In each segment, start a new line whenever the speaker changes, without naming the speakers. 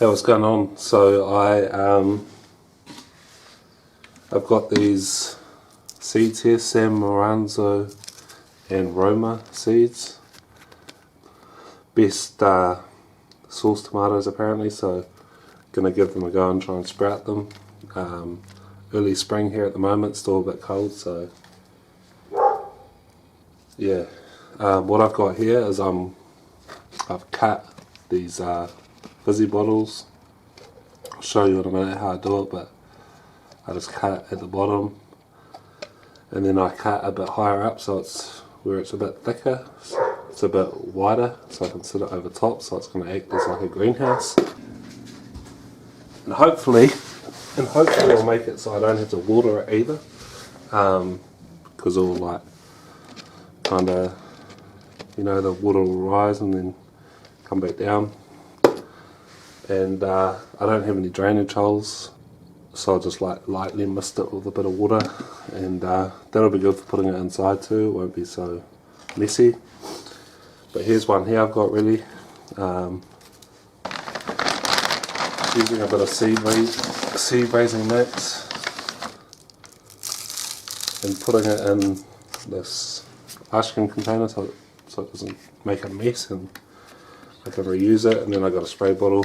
Hey, what's going on? So I've got these seeds here, San Marzano and Roma seeds. Best sauce tomatoes apparently, so gonna give them a go and try and sprout them. Early spring here at the moment, still a bit cold, so yeah. What I've got here is I've cut these fizzy bottles. I'll show you in a minute how I do it, but I just cut at the bottom and then I cut a bit higher up so it's where it's a bit thicker, it's a bit wider, so I can sit it over top, so it's going to act as like a greenhouse. And hopefully I'll make it so I don't have to water it either, because it'll like kind of, you know, the water will rise and then come back down. And I don't have any drainage holes, so I'll just like lightly mist it with a bit of water, and that'll be good for putting it inside too. It won't be so messy. But here's one here I've got ready. Using a bit of seed raising mix and putting it in this ice cream container so it doesn't make a mess, and I can reuse it. And then I got a spray bottle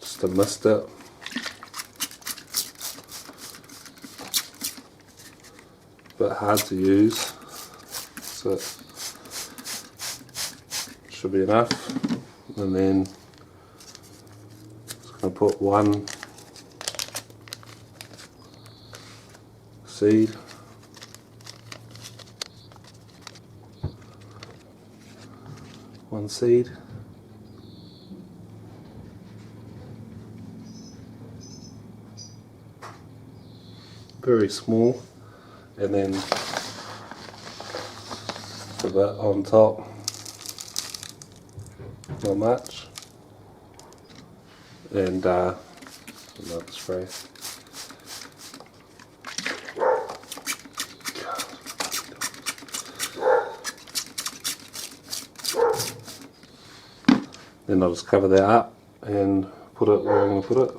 just to mist it. Bit hard to use, so it should be enough. And then just going to put one seed, very small, and then put that on top, not much, and another spray. Then I'll just cover that up and put it where I'm going to put it.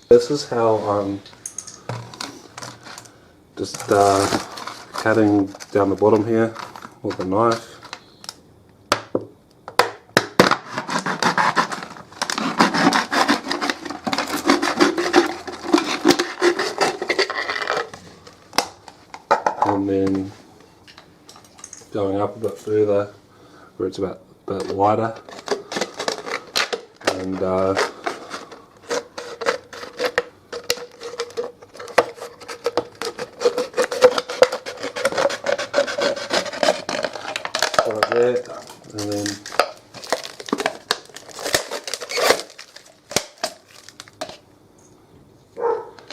This is how I'm just cutting down the bottom here with a knife. And then going up a bit further where it's a bit wider, and like that, and then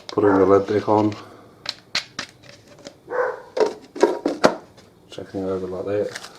putting the lid back on, checking over like that.